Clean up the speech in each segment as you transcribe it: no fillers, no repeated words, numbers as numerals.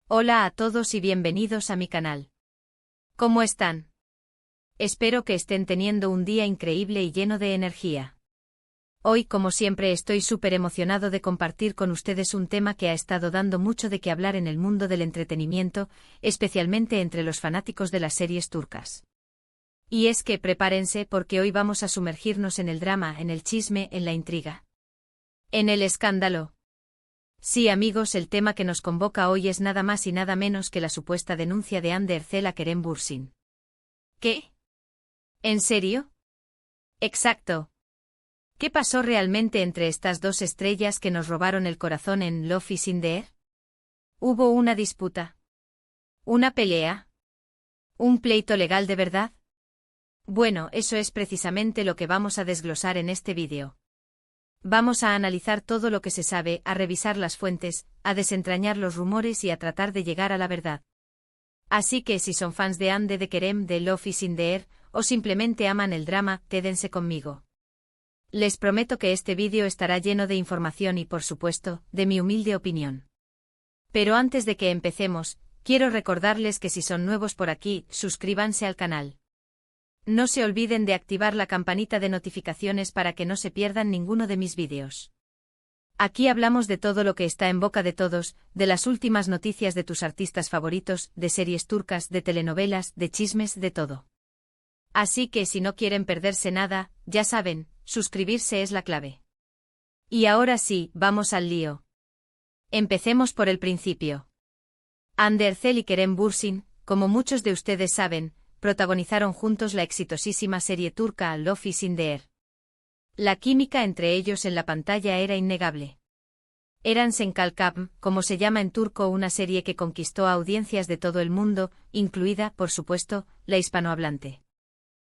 Hola a todos y bienvenidos a mi canal. ¿Cómo están? Espero que estén teniendo un día increíble y lleno de energía. Hoy, como siempre, estoy súper emocionado de compartir con ustedes un tema que ha estado dando mucho de qué hablar en el mundo del entretenimiento, especialmente entre los fanáticos de las series turcas. Y es que prepárense porque hoy vamos a sumergirnos en el drama, en el chisme, en la intriga. En el escándalo. Sí, amigos, el tema que nos convoca hoy es nada más y nada menos que la supuesta denuncia de Hande Erçel a Kerem Bürsin. ¿Qué? ¿En serio? Exacto. ¿Qué pasó realmente entre estas dos estrellas que nos robaron el corazón en Love is in the Air? ¿Hubo una disputa? ¿Una pelea? ¿Un pleito legal de verdad? Bueno, eso es precisamente lo que vamos a desglosar en este vídeo. Vamos a analizar todo lo que se sabe, a revisar las fuentes, a desentrañar los rumores y a tratar de llegar a la verdad. Así que si son fans de Hande, de Kerem, de Love is in the Air, o simplemente aman el drama, quédense conmigo. Les prometo que este vídeo estará lleno de información y, por supuesto, de mi humilde opinión. Pero antes de que empecemos, quiero recordarles que si son nuevos por aquí, suscríbanse al canal. No se olviden de activar la campanita de notificaciones para que no se pierdan ninguno de mis vídeos. Aquí hablamos de todo lo que está en boca de todos, de las últimas noticias de tus artistas favoritos, de series turcas, de telenovelas, de chismes, de todo. Así que si no quieren perderse nada, ya saben, suscribirse es la clave. Y ahora sí, vamos al lío. Empecemos por el principio. Hande Erçel y Kerem Bürsin, como muchos de ustedes saben, protagonizaron juntos la exitosísima serie turca Love is in the Air. La química entre ellos en la pantalla era innegable. Eran Senkalkam, como se llama en turco, una serie que conquistó a audiencias de todo el mundo, incluida, por supuesto, la hispanohablante.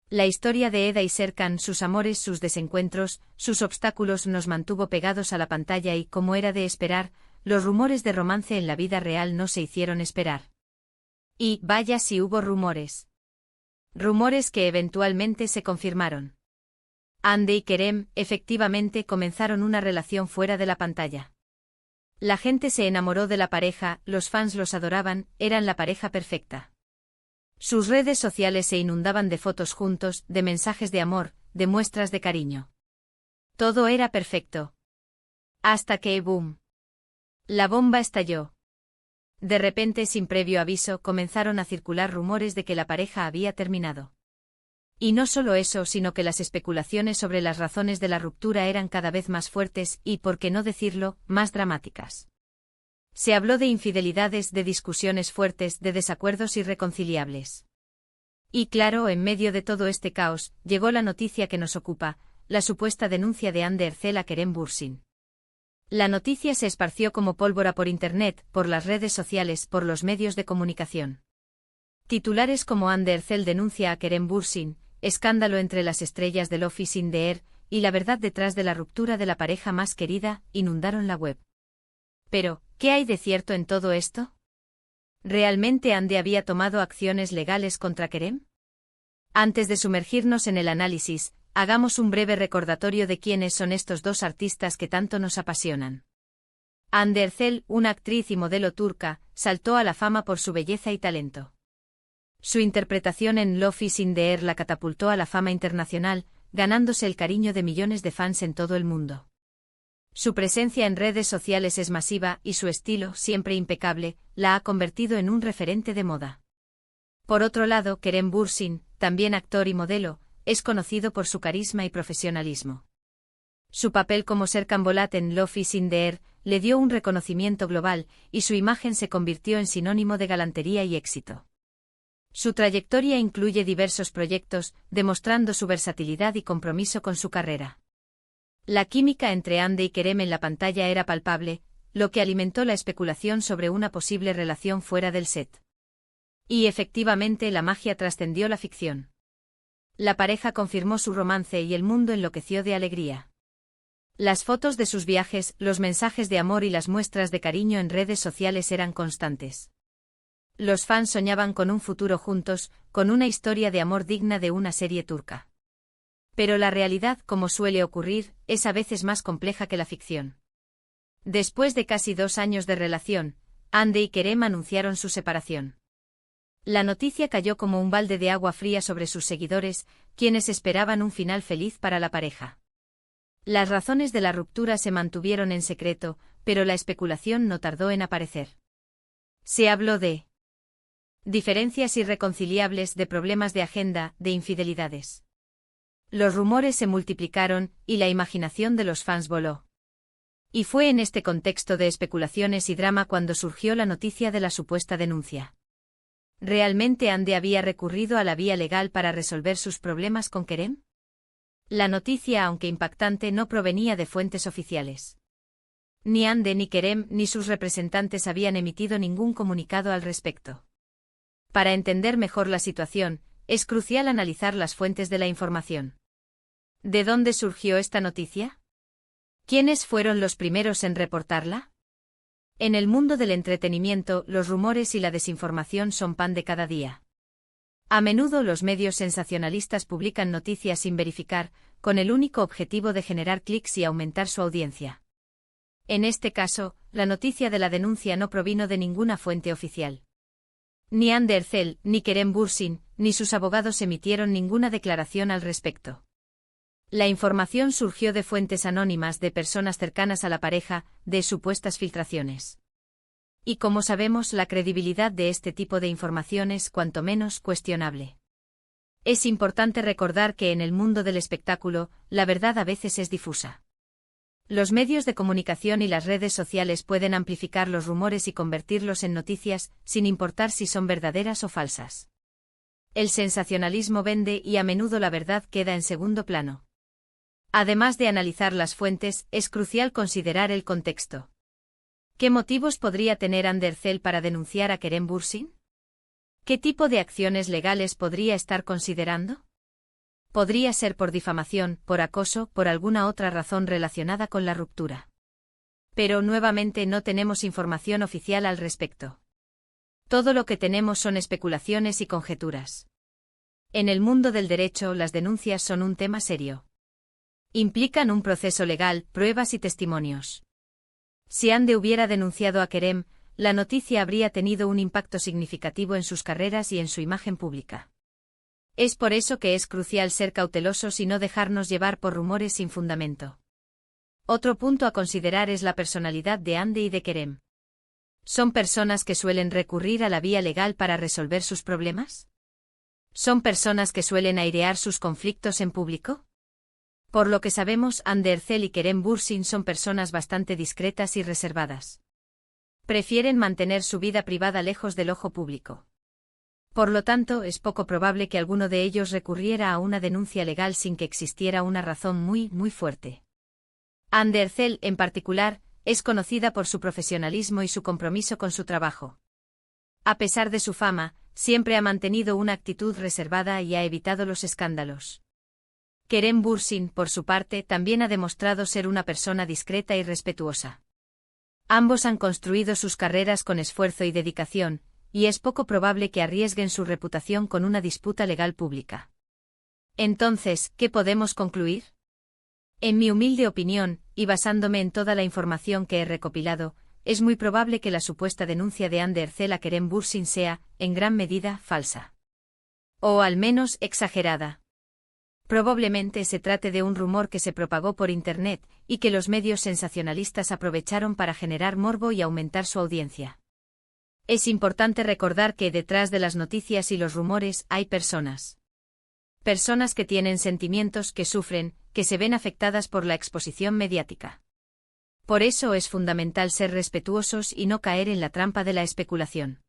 La historia de Eda y Serkan, sus amores, sus desencuentros, sus obstáculos nos mantuvo pegados a la pantalla y, como era de esperar, los rumores de romance en la vida real no se hicieron esperar. Y, vaya si hubo rumores. Rumores que eventualmente se confirmaron. Hande y Kerem, efectivamente, comenzaron una relación fuera de la pantalla. La gente se enamoró de la pareja, los fans los adoraban, eran la pareja perfecta. Sus redes sociales se inundaban de fotos juntos, de mensajes de amor, de muestras de cariño. Todo era perfecto. Hasta que, ¡boom!, la bomba estalló. De repente, sin previo aviso, comenzaron a circular rumores de que la pareja había terminado. Y no solo eso, sino que las especulaciones sobre las razones de la ruptura eran cada vez más fuertes y, por qué no decirlo, más dramáticas. Se habló de infidelidades, de discusiones fuertes, de desacuerdos irreconciliables. Y claro, en medio de todo este caos, llegó la noticia que nos ocupa, la supuesta denuncia de Hande Erçel a Kerem Bürsin. La noticia se esparció como pólvora por internet, por las redes sociales, por los medios de comunicación. Titulares como Hande Erçel denuncia a Kerem Bürsin, escándalo entre las estrellas de Love is in the Air, y la verdad detrás de la ruptura de la pareja más querida, inundaron la web. Pero, ¿qué hay de cierto en todo esto? ¿Realmente Hande había tomado acciones legales contra Kerem? Antes de sumergirnos en el análisis, hagamos un breve recordatorio de quiénes son estos dos artistas que tanto nos apasionan. Hande Erçel, una actriz y modelo turca, saltó a la fama por su belleza y talento. Su interpretación en Love is in the Air la catapultó a la fama internacional, ganándose el cariño de millones de fans en todo el mundo. Su presencia en redes sociales es masiva y su estilo, siempre impecable, la ha convertido en un referente de moda. Por otro lado, Kerem Bürsin, también actor y modelo, es conocido por su carisma y profesionalismo. Su papel como Serkan Bolat en Love is in the Air le dio un reconocimiento global, y su imagen se convirtió en sinónimo de galantería y éxito. Su trayectoria incluye diversos proyectos, demostrando su versatilidad y compromiso con su carrera. La química entre Hande y Kerem en la pantalla era palpable, lo que alimentó la especulación sobre una posible relación fuera del set. Y efectivamente la magia trascendió la ficción. La pareja confirmó su romance y el mundo enloqueció de alegría. Las fotos de sus viajes, los mensajes de amor y las muestras de cariño en redes sociales eran constantes. Los fans soñaban con un futuro juntos, con una historia de amor digna de una serie turca. Pero la realidad, como suele ocurrir, es a veces más compleja que la ficción. Después de casi 2 años de relación, Hande y Kerem anunciaron su separación. La noticia cayó como un balde de agua fría sobre sus seguidores, quienes esperaban un final feliz para la pareja. Las razones de la ruptura se mantuvieron en secreto, pero la especulación no tardó en aparecer. Se habló de diferencias irreconciliables, de problemas de agenda, de infidelidades. Los rumores se multiplicaron, y la imaginación de los fans voló. Y fue en este contexto de especulaciones y drama cuando surgió la noticia de la supuesta denuncia. ¿Realmente Hande había recurrido a la vía legal para resolver sus problemas con Kerem? La noticia, aunque impactante, no provenía de fuentes oficiales. Ni Hande ni Kerem ni sus representantes habían emitido ningún comunicado al respecto. Para entender mejor la situación, es crucial analizar las fuentes de la información. ¿De dónde surgió esta noticia? ¿Quiénes fueron los primeros en reportarla? En el mundo del entretenimiento, los rumores y la desinformación son pan de cada día. A menudo los medios sensacionalistas publican noticias sin verificar, con el único objetivo de generar clics y aumentar su audiencia. En este caso, la noticia de la denuncia no provino de ninguna fuente oficial. Ni Hande Erçel, ni Kerem Bürsin, ni sus abogados emitieron ninguna declaración al respecto. La información surgió de fuentes anónimas, de personas cercanas a la pareja, de supuestas filtraciones. Y como sabemos, la credibilidad de este tipo de información es cuanto menos cuestionable. Es importante recordar que en el mundo del espectáculo, la verdad a veces es difusa. Los medios de comunicación y las redes sociales pueden amplificar los rumores y convertirlos en noticias, sin importar si son verdaderas o falsas. El sensacionalismo vende y a menudo la verdad queda en segundo plano. Además de analizar las fuentes, es crucial considerar el contexto. ¿Qué motivos podría tener Hande Erçel para denunciar a Kerem Bürsin? ¿Qué tipo de acciones legales podría estar considerando? Podría ser por difamación, por acoso, por alguna otra razón relacionada con la ruptura. Pero nuevamente no tenemos información oficial al respecto. Todo lo que tenemos son especulaciones y conjeturas. En el mundo del derecho, las denuncias son un tema serio. Implican un proceso legal, pruebas y testimonios. Si Hande hubiera denunciado a Kerem, la noticia habría tenido un impacto significativo en sus carreras y en su imagen pública. Es por eso que es crucial ser cautelosos y no dejarnos llevar por rumores sin fundamento. Otro punto a considerar es la personalidad de Hande y de Kerem. ¿Son personas que suelen recurrir a la vía legal para resolver sus problemas? ¿Son personas que suelen airear sus conflictos en público? Por lo que sabemos, Hande Erçel y Kerem Bürsin son personas bastante discretas y reservadas. Prefieren mantener su vida privada lejos del ojo público. Por lo tanto, es poco probable que alguno de ellos recurriera a una denuncia legal sin que existiera una razón muy fuerte. Hande Erçel, en particular, es conocida por su profesionalismo y su compromiso con su trabajo. A pesar de su fama, siempre ha mantenido una actitud reservada y ha evitado los escándalos. Kerem Bürsin, por su parte, también ha demostrado ser una persona discreta y respetuosa. Ambos han construido sus carreras con esfuerzo y dedicación, y es poco probable que arriesguen su reputación con una disputa legal pública. Entonces, ¿qué podemos concluir? En mi humilde opinión, y basándome en toda la información que he recopilado, es muy probable que la supuesta denuncia de Hande Erçel a Kerem Bürsin sea, en gran medida, falsa. O al menos exagerada. Probablemente se trate de un rumor que se propagó por Internet, y que los medios sensacionalistas aprovecharon para generar morbo y aumentar su audiencia. Es importante recordar que detrás de las noticias y los rumores hay personas. Personas que tienen sentimientos, que sufren, que se ven afectadas por la exposición mediática. Por eso es fundamental ser respetuosos y no caer en la trampa de la especulación.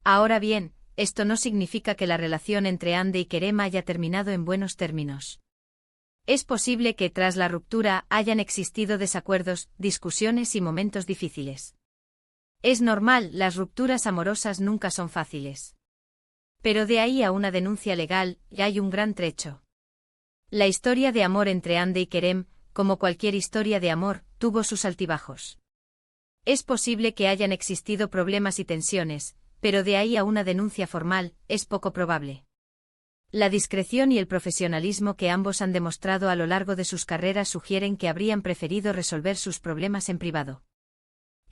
Ahora bien, esto no significa que la relación entre Hande y Kerem haya terminado en buenos términos. Es posible que tras la ruptura hayan existido desacuerdos, discusiones y momentos difíciles. Es normal, las rupturas amorosas nunca son fáciles. Pero de ahí a una denuncia legal, ya hay un gran trecho. La historia de amor entre Hande y Kerem, como cualquier historia de amor, tuvo sus altibajos. Es posible que hayan existido problemas y tensiones, pero de ahí a una denuncia formal, es poco probable. La discreción y el profesionalismo que ambos han demostrado a lo largo de sus carreras sugieren que habrían preferido resolver sus problemas en privado.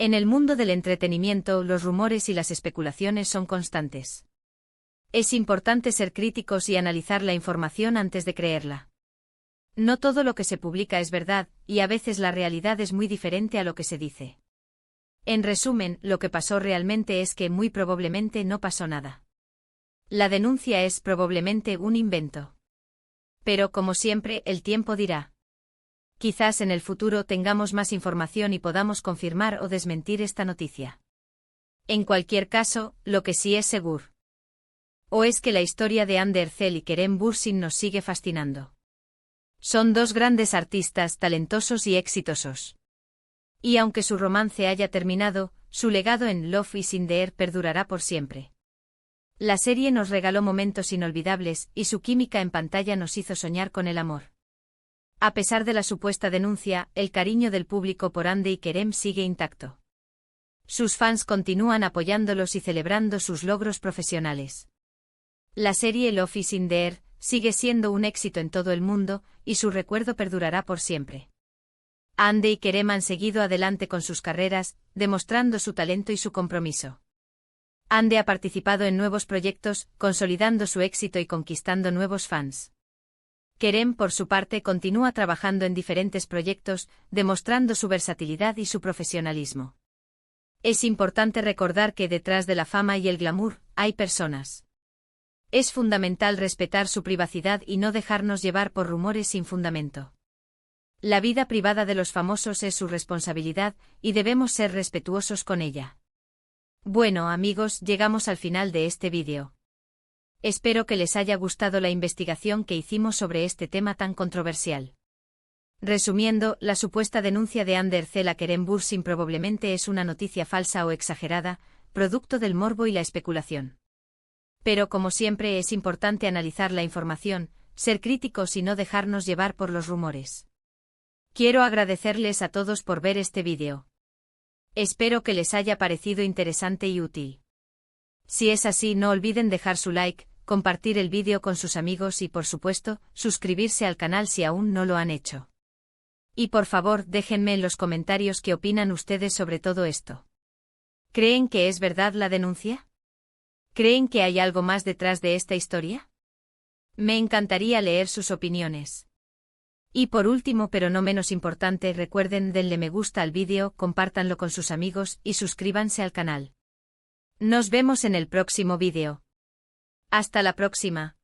En el mundo del entretenimiento, los rumores y las especulaciones son constantes. Es importante ser críticos y analizar la información antes de creerla. No todo lo que se publica es verdad, y a veces la realidad es muy diferente a lo que se dice. En resumen, lo que pasó realmente es que muy probablemente no pasó nada. La denuncia es probablemente un invento. Pero como siempre, el tiempo dirá. Quizás en el futuro tengamos más información y podamos confirmar o desmentir esta noticia. En cualquier caso, lo que sí es seguro. O es que la historia de Hande Erçel y Kerem Bürsin nos sigue fascinando. Son dos grandes artistas talentosos y exitosos. Y aunque su romance haya terminado, su legado en Love is in the Air perdurará por siempre. La serie nos regaló momentos inolvidables y su química en pantalla nos hizo soñar con el amor. A pesar de la supuesta denuncia, el cariño del público por Hande y Kerem sigue intacto. Sus fans continúan apoyándolos y celebrando sus logros profesionales. La serie Love is in the Air sigue siendo un éxito en todo el mundo, y su recuerdo perdurará por siempre. Hande y Kerem han seguido adelante con sus carreras, demostrando su talento y su compromiso. Hande ha participado en nuevos proyectos, consolidando su éxito y conquistando nuevos fans. Kerem, por su parte, continúa trabajando en diferentes proyectos, demostrando su versatilidad y su profesionalismo. Es importante recordar que detrás de la fama y el glamour, hay personas. Es fundamental respetar su privacidad y no dejarnos llevar por rumores sin fundamento. La vida privada de los famosos es su responsabilidad, y debemos ser respetuosos con ella. Bueno, amigos, llegamos al final de este vídeo. Espero que les haya gustado la investigación que hicimos sobre este tema tan controversial. Resumiendo, la supuesta denuncia de Hande Erçel a Kerem Bürsin probablemente es una noticia falsa o exagerada, producto del morbo y la especulación. Pero como siempre es importante analizar la información, ser críticos y no dejarnos llevar por los rumores. Quiero agradecerles a todos por ver este vídeo. Espero que les haya parecido interesante y útil. Si es así, no olviden dejar su like, compartir el vídeo con sus amigos y, por supuesto, suscribirse al canal si aún no lo han hecho. Y por favor, déjenme en los comentarios qué opinan ustedes sobre todo esto. ¿Creen que es verdad la denuncia? ¿Creen que hay algo más detrás de esta historia? Me encantaría leer sus opiniones. Y por último, pero no menos importante, recuerden denle me gusta al vídeo, compártanlo con sus amigos y suscríbanse al canal. Nos vemos en el próximo vídeo. Hasta la próxima.